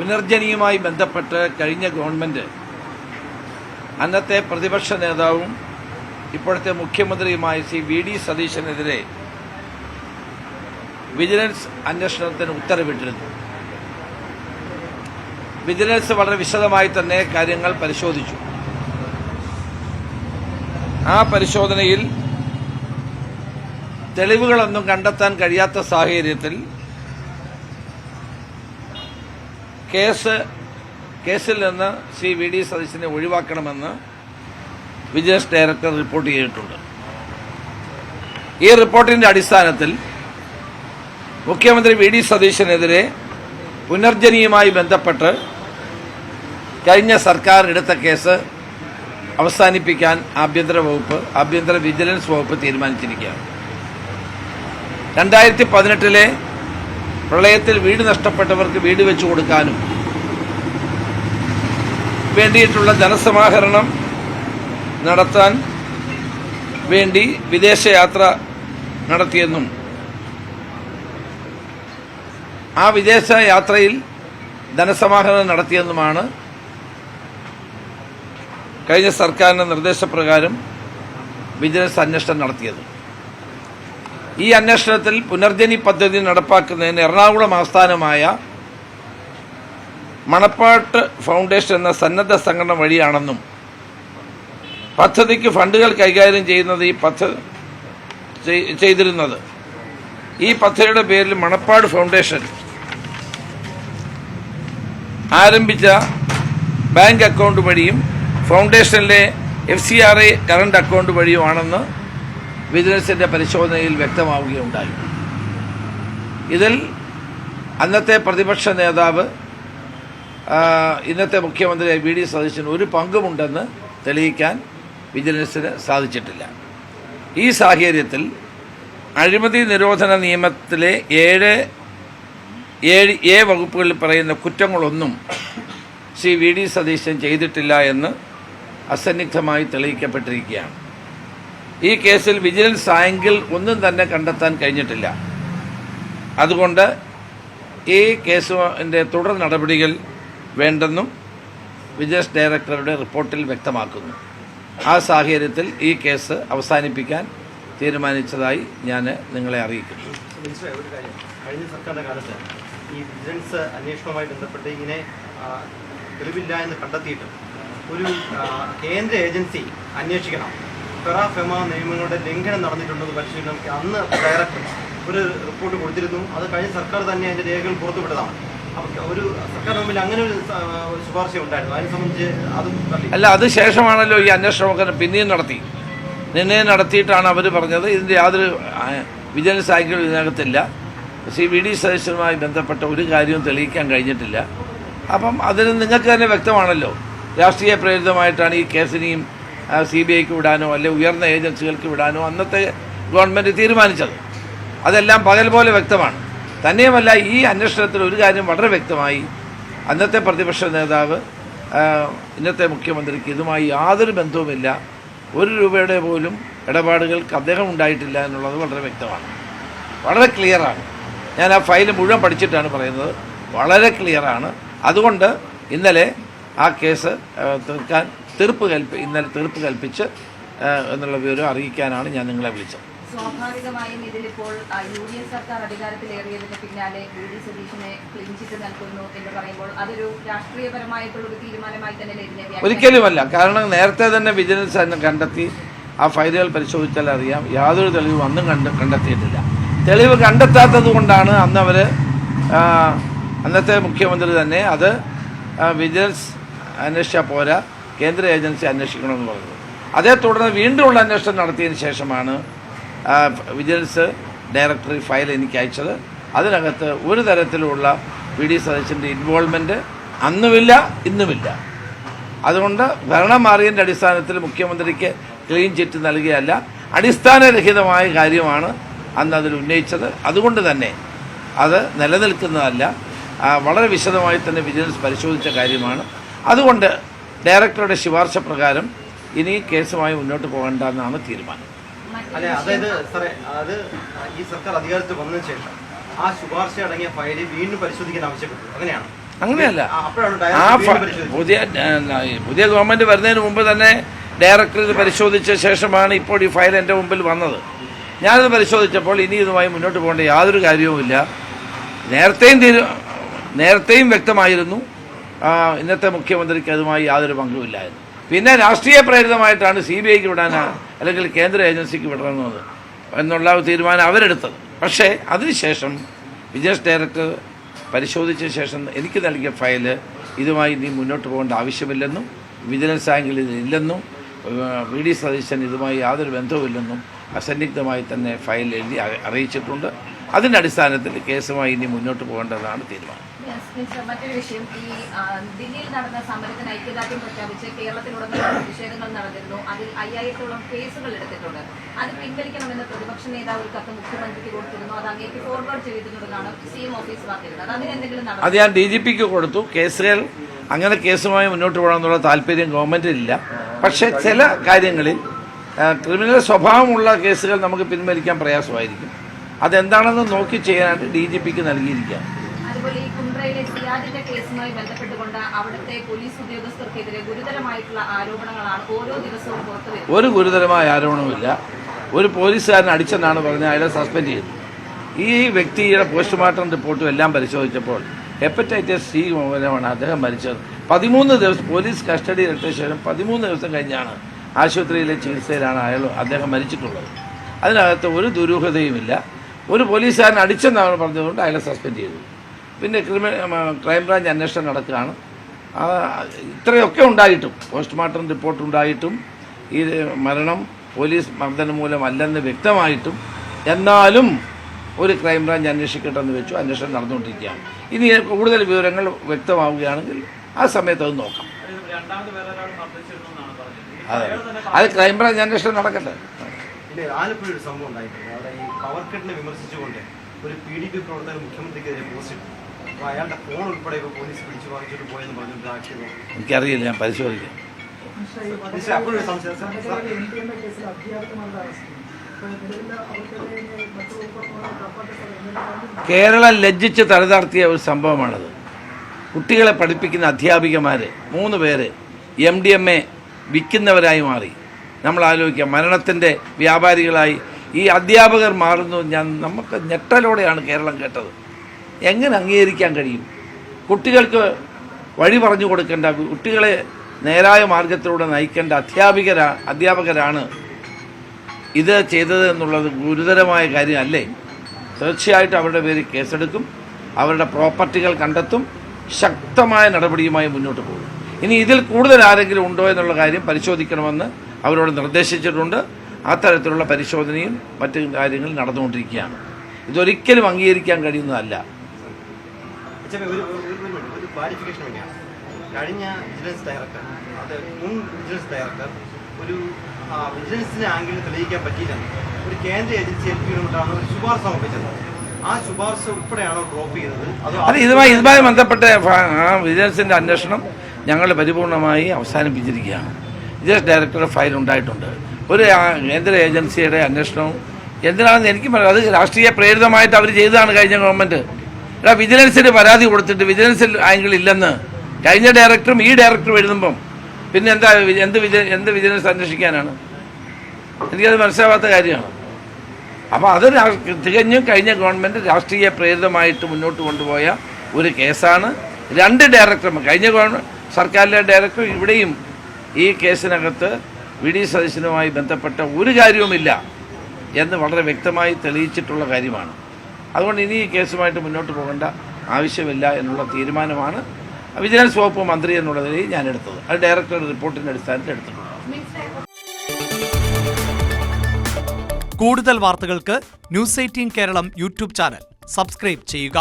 പുനർജനിയുമായി ബന്ധപ്പെട്ട് കഴിഞ്ഞ ഗവൺമെന്റ് അന്നത്തെ പ്രതിപക്ഷ നേതാവും ഇപ്പോഴത്തെ മുഖ്യമന്ത്രിയുമായ ശ്രീ വി ഡി സതീശനെതിരെ വിജിലൻസ് അന്വേഷണത്തിന് ഉത്തരവിട്ടിരുന്നു. വിജിലൻസ് വളരെ വിശദമായി തന്നെ കാര്യങ്ങൾ പരിശോധിച്ചു. ആ പരിശോധനയിൽ തെളിവുകളൊന്നും കണ്ടെത്താൻ കഴിയാത്ത സാഹചര്യത്തിൽ കേസിൽ നിന്ന് ശ്രീ വി ഡി സതീശനെ ഒഴിവാക്കണമെന്ന് വിജിലൻസ് ഡയറക്ടർ റിപ്പോർട്ട് ചെയ്തിട്ടുണ്ട്. ഈ റിപ്പോർട്ടിന്റെ അടിസ്ഥാനത്തിൽ മുഖ്യമന്ത്രി വി ഡി സതീശനെതിരെ പുനർജനിയുമായി ബന്ധപ്പെട്ട് കഴിഞ്ഞ സർക്കാർ എടുത്ത കേസ് അവസാനിപ്പിക്കാൻ ആഭ്യന്തര വിജിലൻസ് വകുപ്പ് തീരുമാനിച്ചിരിക്കുകയാണ്. 2018 പ്രളയത്തിൽ വീട് നഷ്ടപ്പെട്ടവർക്ക് വീട് വെച്ചു കൊടുക്കാനും വേണ്ടിയിട്ടുള്ള ധനസമാഹരണം നടത്താൻ വേണ്ടി വിദേശയാത്ര നടത്തിയെന്നും ആ വിദേശയാത്രയിൽ ധനസമാഹരണം നടത്തിയെന്നുമാണ് കഴിഞ്ഞ സർക്കാരിന്റെ നിർദ്ദേശപ്രകാരം വിജിലൻസ് അന്വേഷണം നടത്തിയത്. ഈ അന്വേഷണത്തിൽ പുനർജനി പദ്ധതി നടപ്പാക്കുന്നതിന് എറണാകുളം ആസ്ഥാനമായ മണപ്പാട്ട് ഫൗണ്ടേഷൻ എന്ന സന്നദ്ധ സംഘടന വഴിയാണെന്നും പദ്ധതിക്ക് ഫണ്ടുകൾ കൈകാര്യം ചെയ്യുന്നത് ചെയ്തിരുന്നത് ഈ പദ്ധതിയുടെ പേരിൽ മണപ്പാട് ഫൗണ്ടേഷൻ ആരംഭിച്ച ബാങ്ക് അക്കൗണ്ട് വഴിയും ഫൗണ്ടേഷനിലെ FCRA കറണ്ട് അക്കൗണ്ട് വഴിയുമാണെന്ന് വിജിലൻസിന്റെ പരിശോധനയിൽ വ്യക്തമാവുകയുണ്ടായി. ഇതിൽ അന്നത്തെ പ്രതിപക്ഷ നേതാവ് ഇന്നത്തെ മുഖ്യമന്ത്രി വി ഡി സതീശന് ഒരു പങ്കുമുണ്ടെന്ന് തെളിയിക്കാൻ വിജിലൻസിന് സാധിച്ചിട്ടില്ല. ഈ സാഹചര്യത്തിൽ അഴിമതി നിരോധന നിയമത്തിലെ 7A വകുപ്പുകളിൽ പറയുന്ന കുറ്റങ്ങളൊന്നും ശ്രീ വി ഡി സതീശൻ ചെയ്തിട്ടില്ല എന്ന് അസന്നിഗ്ധമായി തെളിയിക്കപ്പെട്ടിരിക്കുകയാണ്. ഈ കേസിൽ വിജിലൻസ് ആംഗിൾ ഒന്നും തന്നെ കണ്ടെത്താൻ കഴിഞ്ഞിട്ടില്ല. അതുകൊണ്ട് ഈ കേസിന്റെ തുടർ നടപടികൾ വേണ്ടെന്നും വിജിലൻസ് ഡയറക്ടറുടെ റിപ്പോർട്ടിൽ വ്യക്തമാക്കുന്നു. ആ സാഹചര്യത്തിൽ ഈ കേസ് അവസാനിപ്പിക്കാൻ തീരുമാനിച്ചതായി ഞാൻ നിങ്ങളെ അറിയിക്കുന്നു. കഴിഞ്ഞ സർക്കാരിന്റെ കാലത്ത് ഈ വിജിലൻസ് അന്വേഷണവുമായി ബന്ധപ്പെട്ട് ഇങ്ങനെ തെളിവില്ല എന്ന് കണ്ടെത്തിയിട്ട് ഒരു കേന്ദ്ര ഏജൻസി അന്വേഷിക്കണം, ഫെമ നിയമങ്ങളുടെ ലംഘനം നടന്നിട്ടുണ്ടെന്ന് പരിശോധിക്കണം. അന്ന് ഡയറക്ടർ ഒരു റിപ്പോർട്ട് കൊടുത്തിരുന്നു. അത് കഴിഞ്ഞ സർക്കാർ തന്നെ അതിന്റെ രേഖകൾ പുറത്തുവിട്ടതാണ്. ഒരു സർക്കാർ മുമ്പിൽ അങ്ങനെ ഒരു ശുപാർശ ഉണ്ടായിരുന്നു. അതിനെ സംബന്ധിച്ച് അതും അല്ല, അത് ശേഷമാണല്ലോ ഈ അന്വേഷണമൊക്കെ പിന്നെയും നടത്തിയിട്ടാണ് അവർ പറഞ്ഞത് ഇതിന്റെ യാതൊരു വിജിലൻസ് ആംഗിൾ ഇതിനകത്തില്ല, ശ്രീ വി ഡി സതീശനുമായി ബന്ധപ്പെട്ട ഒരു കാര്യവും തെളിയിക്കാൻ കഴിഞ്ഞിട്ടില്ല. അപ്പം അതിന് നിങ്ങൾക്ക് തന്നെ വ്യക്തമാണല്ലോ, രാഷ്ട്രീയ പ്രേരിതമായിട്ടാണ് ഈ കേസിനെയും CBIക്ക് വിടാനോ അല്ലെങ്കിൽ ഉയർന്ന ഏജൻസികൾക്ക് വിടാനോ അന്നത്തെ ഗവൺമെൻറ് തീരുമാനിച്ചത്. അതെല്ലാം പകൽ പോലെ വ്യക്തമാണ്. തന്നെയുമല്ല, ഈ അന്വേഷണത്തിൽ ഒരു കാര്യം വളരെ വ്യക്തമായി, അന്നത്തെ പ്രതിപക്ഷ നേതാവ് ഇന്നത്തെ മുഖ്യമന്ത്രിക്ക് ഇതുമായി യാതൊരു ബന്ധവുമില്ല, 1 രൂപയുടെ പോലും ഇടപാടുകൾക്ക് അദ്ദേഹം ഉണ്ടായിട്ടില്ല എന്നുള്ളത് വളരെ വ്യക്തമാണ്, വളരെ ക്ലിയറാണ്. ഞാൻ ആ ഫയൽ മുഴുവൻ പഠിച്ചിട്ടാണ് പറയുന്നത്, വളരെ ക്ലിയറാണ്. അതുകൊണ്ട് ഇന്നലെ ആ കേസ് ഇന്നലെ തീർപ്പ് കൽപ്പിച്ച് എന്നുള്ള വിവരം അറിയിക്കാനാണ് ഞാൻ നിങ്ങളെ വിളിച്ചത്. സ്വാഭാവികമായും ഇതിലിപ്പോൾ UDF സർക്കാർ അധികാരത്തിലേറിയതിന് പിന്നാലെ വി ഡി സതീശനെ ക്ലീൻ ചിറ്റ് നൽകുന്നു എന്ന് പറയുമ്പോൾ അതൊരു രാഷ്ട്രീയപരമായിട്ടുള്ളൊരു തീരുമാനമായി തന്നെ ഒരിക്കലുമല്ല. കാരണം നേരത്തെ തന്നെ വിജിലൻസ് കണ്ടെത്തി ആ ഫയലുകൾ പരിശോധിച്ചാൽ അറിയാം, യാതൊരു തെളിവും അന്നും കണ്ടെത്തിയിട്ടില്ല. തെളിവ് കണ്ടെത്താത്തത് കൊണ്ടാണ് അന്നത്തെ മുഖ്യമന്ത്രി തന്നെ അത് വിജിലൻസ് അന്വേഷിച്ചാൽ പോരാ, കേന്ദ്ര ഏജൻസി അന്വേഷിക്കണമെന്ന് പറഞ്ഞത്. അതേ തുടർന്ന് വീണ്ടുമുള്ള അന്വേഷണം നടത്തിയതിന് ശേഷമാണ് വിജിലൻസ് ഡയറക്ടർ ഫയൽ എനിക്ക് അയച്ചത്. അതിനകത്ത് ഒരു തരത്തിലുള്ള വി ഡി സതീശൻ്റെ ഇൻവോൾവ്മെൻറ്റ് അന്നുമില്ല ഇന്നുമില്ല. അതുകൊണ്ട് ഭരണം മാറിയതിൻ്റെ അടിസ്ഥാനത്തിൽ മുഖ്യമന്ത്രിക്ക് ക്ലീൻ ചിറ്റ് നൽകിയല്ല, അടിസ്ഥാനരഹിതമായ കാര്യമാണ് അന്ന് അതിൽ ഉന്നയിച്ചത്. അതുകൊണ്ട് തന്നെ അത് നിലനിൽക്കുന്നതല്ല, വളരെ വിശദമായി തന്നെ വിജിലൻസ് പരിശോധിച്ച കാര്യമാണ്. അതുകൊണ്ട് ഡയറക്ടറുടെ ശുപാർശ പ്രകാരം ഇനി കേസുമായി മുന്നോട്ട് പോകേണ്ടെന്നാണ് തീരുമാനം. അല്ലെ, അതായത് സാറേ, അത് ഈ സർക്കാർ അധികാരത്തിൽ വന്നതിന് ശേഷം ആ ശുപാർശ അടങ്ങിയ ഫയൽ വീണ്ടും പരിശോധിക്കാൻ ആവശ്യപ്പെട്ടു, അങ്ങനെയാണ്? അങ്ങനെയല്ല. അപ്പോഴാണ് ആ ഡയറക്ടർ പരിശോധിച്ചത്. പുതിയ ഗവൺമെന്റ് വരുന്നതിന് മുമ്പ് തന്നെ ഡയറക്ടർ ഇത് പരിശോധിച്ച ശേഷമാണ് ഇപ്പോൾ ഈ ഫയൽ എൻ്റെ മുമ്പിൽ വന്നത്. ഞാനിത് പരിശോധിച്ചപ്പോൾ ഇനി ഇതുമായി മുന്നോട്ട് പോകേണ്ട യാതൊരു കാര്യവുമില്ല. നേരത്തെയും വ്യക്തമായിരുന്നു ഇന്നത്തെ മുഖ്യമന്ത്രിക്ക് അതുമായി യാതൊരു പങ്കുമില്ലായിരുന്നു. പിന്നെ രാഷ്ട്രീയ പ്രേരിതമായിട്ടാണ് CBIക്ക് വിടാനാ അല്ലെങ്കിൽ കേന്ദ്ര ഏജൻസിക്ക് വിടണമെന്നത് എന്നുള്ള തീരുമാനം അവരെടുത്തത്. പക്ഷേ അതിനുശേഷം വിജിലൻസ് ഡയറക്ടർ പരിശോധിച്ച ശേഷം എനിക്ക് നൽകിയ ഫയല് ഇതുമായി ഇനി മുന്നോട്ട് പോകേണ്ട ആവശ്യമില്ലെന്നും വിജിലൻസ് ആംഗിൾ ഇതില്ലെന്നും VD സതീശൻ ഇതുമായി യാതൊരു ബന്ധവുമില്ലെന്നും അസന്നിഗ്ധമായി തന്നെ ഫയൽ എഴുതി അറിയിച്ചിട്ടുണ്ട്. അതിൻ്റെ അടിസ്ഥാനത്തിൽ കേസുമായി ഇനി മുന്നോട്ട് പോകേണ്ടതാണ് തീരുമാനം. മറ്റൊരു വിഷയം, ഈ ദില്ലിയിൽ നടന്ന സമരത്തിന് ഐക്യദാർഢ്യം പ്രഖ്യാപിച്ച് കേരളത്തിലുടനീളം പ്രതിഷേധങ്ങൾ നടന്നിരുന്നു. അതിൽ 5000-ഓളം കേസുകൾ എടുത്തിട്ടുണ്ട്. അത് പിൻവലിക്കണമെന്ന് പ്രതിപക്ഷ നേതാവ് ഒരു കത്ത് മുഖ്യമന്ത്രിക്ക് കൊടുത്തിരുന്നു. അത് അങ്ങേക്ക് ഫോർവേഡ് ചെയ്തിട്ടുണ്ടെന്നാണ് CM ഓഫീസ് പറഞ്ഞിരുന്നത്. അതിനെന്തെങ്കിലും നടന്നു? അത് ഞാൻ DGPക്ക് കൊടുത്തു. കേസുകൾ അങ്ങനെ കേസുമായി മുന്നോട്ട് പോകണമെന്നുള്ള താല്പര്യം ഗവൺമെൻറ്റിനില്ല. പക്ഷേ ചില കാര്യങ്ങളിൽ ക്രിമിനൽ സ്വഭാവമുള്ള കേസുകൾ നമുക്ക് പിൻവലിക്കാൻ പ്രയാസമായിരിക്കും. അതെന്താണെന്ന് നോക്കി ചെയ്യാനായിട്ട് DGPക്ക് നൽകിയിരിക്കുക. അതുപോലെ ഈ കുണ്ട്രയിലെ സിയാദിന്റെ കേസുമായി ബന്ധപ്പെട്ടുകൊണ്ട് അവിടുത്തെ പോലീസ് ഉദ്യോഗസ്ഥർക്കെതിരെ ഗുരുതരമായിട്ടുള്ള ആരോപണങ്ങളാണ് ഓരോ ദിവസവും പുറത്തുവരുന്നത്. ഒരു ഗുരുതരമായ ആരോപണവുമില്ല. ഒരു പോലീസുകാരൻ അടിച്ചെന്നാണ് പറഞ്ഞത്. അയാളെ സസ്പെൻഡ് ചെയ്തു. ഈ വ്യക്തിയുടെ പോസ്റ്റ്മോർട്ടം റിപ്പോർട്ടും എല്ലാം പരിശോധിച്ചപ്പോൾ ഹെപ്പറ്റൈറ്റിസ് C മൂലമാണ് അദ്ദേഹം മരിച്ചത്. 13 ദിവസം പോലീസ് കസ്റ്റഡി എടുത്ത ശേഷം 13 ദിവസം കഴിഞ്ഞാണ് ആശുപത്രിയിലെ ചികിത്സയിലാണ് അദ്ദേഹം മരിച്ചിട്ടുള്ളത്. അതിനകത്ത് ഒരു ദുരൂഹതയുമില്ല. ഒരു പോലീസുകാരൻ അടിച്ചെന്നാണ് പറഞ്ഞതുകൊണ്ട് അയാളെ സസ്പെൻഡ് ചെയ്തു. പിന്നെ ക്രൈംബ്രാഞ്ച് അന്വേഷണം നടക്കുകയാണ്. ഇത്രയൊക്കെ ഉണ്ടായിട്ടും പോസ്റ്റ്മോർട്ടം റിപ്പോർട്ട് ഉണ്ടായിട്ടും ഈ മരണം പോലീസ് മർദ്ദനം മൂലമല്ലെന്ന് വ്യക്തമായിട്ടും എന്നാലും ഒരു ക്രൈംബ്രാഞ്ച് അന്വേഷിക്കട്ടെന്ന് വെച്ചു. അന്വേഷണം നടന്നുകൊണ്ടിരിക്കുകയാണ്. ഇനി കൂടുതൽ വിവരങ്ങൾ വ്യക്തമാവുകയാണെങ്കിൽ ആ സമയത്ത് അത് നോക്കാം. അതെ, അത് ക്രൈംബ്രാഞ്ച് അന്വേഷണം നടക്കട്ടെ. ആലപ്പുഴ ഒരു സംഭവം ഉണ്ടായിട്ടുണ്ട്. അവിടെ ഈ പവർ കട്ടിനെ വിമർശിച്ചുകൊണ്ട് ഒരു PDP പ്രവർത്തകർ മുഖ്യമന്ത്രിക്കെതിരെ പോസ്റ്റ് ഇട്ടു. അപ്പോൾ അയാളുടെ ഫോൺ ഉൾപ്പെടെ ഇപ്പോൾ പോലീസ് പിടിച്ചു വാങ്ങിച്ചിട്ട് പോയെന്ന് പറഞ്ഞിട്ട് ആക്ഷേപം. എനിക്കറിയില്ല, ഞാൻ പരിശോധിക്കാം. അപ്പോഴൊരു സംശയം കേരളം ലജ്ജിച്ച് തലതാർത്തിയ ഒരു സംഭവമാണത്. കുട്ടികളെ പഠിപ്പിക്കുന്ന അധ്യാപികമാർ 3 പേര് MDMA വിൽക്കുന്നവരായി മാറി. നമ്മൾ ആലോചിക്കാം, മരണത്തിൻ്റെ വ്യാപാരികളായി ഈ അധ്യാപകർ മാറുന്നു. നമുക്ക് ഞെട്ടലോടെയാണ് കേരളം കേട്ടത്. എങ്ങനെ അംഗീകരിക്കാൻ കഴിയും? കുട്ടികൾക്ക് വഴി പറഞ്ഞു കൊടുക്കേണ്ട, കുട്ടികളെ നേരായ മാർഗത്തിലൂടെ നയിക്കേണ്ട അധ്യാപകരാണ് ഇത് ചെയ്തത് എന്നുള്ളത് ഗുരുതരമായ കാര്യമല്ലേ? തീർച്ചയായിട്ടും അവരുടെ പേരിൽ കേസെടുക്കും, അവരുടെ പ്രോപ്പർട്ടികൾ കണ്ടെത്തും, ശക്തമായ നടപടിയുമായി മുന്നോട്ട് പോകും. ഇനി ഇതിൽ കൂടുതൽ ആരെങ്കിലും ഉണ്ടോ എന്നുള്ള കാര്യം പരിശോധിക്കണമെന്ന് അവരോട് നിർദ്ദേശിച്ചിട്ടുണ്ട്. അത്തരത്തിലുള്ള പരിശോധനയും മറ്റു കാര്യങ്ങളും നടന്നുകൊണ്ടിരിക്കുകയാണ്. ഇതൊരിക്കലും അംഗീകരിക്കാൻ കഴിയുന്നതല്ല. ഒരു ക്ലാരിഫിക്കേഷൻ വേണ്ടിയാണ്. കഴിഞ്ഞ വിജിലൻസ് ഡയറക്ടർ, അത് മുൻ വിജിലൻസ് ഡയറക്ടർ ഒരു വിജിലൻസിനെ ആംഗിളിൽ തെളിയിക്കാൻ പറ്റിയില്ലെന്ന് ഒരു കേന്ദ്ര ഏജൻസി ഏൽപ്പിക്കൊണ്ടാണ് ഒരു ശുപാർശ സമർപ്പിച്ചത്. ആ ശുപാർശ ഉൾപ്പെടെയാണോ ഡ്രോപ്പ് ചെയ്തത്? അത് ഇതുമായി ബന്ധപ്പെട്ട വിജിലൻസിൻ്റെ അന്വേഷണം ഞങ്ങൾ പരിപൂർണമായി അവസാനിപ്പിച്ചിരിക്കുകയാണ്. വിജിലൻസ് ഡയറക്ടറുടെ ഫയൽ ഉണ്ടായിട്ടുണ്ട്. ഒരു കേന്ദ്ര ഏജൻസിയുടെ അന്വേഷണവും എന്തിനാണെന്ന് എനിക്ക് പറയാം. അത് രാഷ്ട്രീയ പ്രേരിതമായിട്ട് അവർ ചെയ്തതാണ് കഴിഞ്ഞ ഗവൺമെൻറ്. വിജിലൻസിന് പരാതി കൊടുത്തിട്ട് വിജിലൻസിൽ ആംഗിൾ ഇല്ലെന്ന് കഴിഞ്ഞ ഡയറക്ടറും ഈ ഡയറക്ടറും എഴുതുമ്പം പിന്നെ എന്ത് വിജിലൻസ് അന്വേഷിക്കാനാണ്? എനിക്കത് മനസ്സിലാവാത്ത കാര്യമാണ്. അപ്പോൾ അത് തികഞ്ഞും കഴിഞ്ഞ ഗവൺമെൻറ് രാഷ്ട്രീയ പ്രേരിതമായിട്ട് മുന്നോട്ട് കൊണ്ടുപോയ ഒരു കേസാണ്. 2 ഡയറക്ടർമാർ, കഴിഞ്ഞ സർക്കാരിലെ ഡയറക്ടർ ഇവിടെയും ഈ കേസിനകത്ത് VD സതീശനുമായി ബന്ധപ്പെട്ട ഒരു കാര്യവുമില്ല എന്ന് വളരെ വ്യക്തമായി തെളിയിച്ചിട്ടുള്ള കാര്യമാണ്. അതുകൊണ്ട് ഇനി ഈ കേസുമായിട്ട് മുന്നോട്ട് പോകേണ്ട ആവശ്യമില്ല എന്നുള്ള തീരുമാനമാണ് വിജിലൻസ് വകുപ്പ് മന്ത്രി എന്നുള്ള നിലയിൽ ഞാൻ എടുത്തത്. അത് ഡയറക്ടറുടെ റിപ്പോർട്ടിൻ്റെ അടിസ്ഥാനത്തിൽ എടുത്തിട്ടുണ്ട്. കൂടുതൽ വാർത്തകൾക്ക് News 18 Keralam YouTube channel subscribe ചെയ്യുക.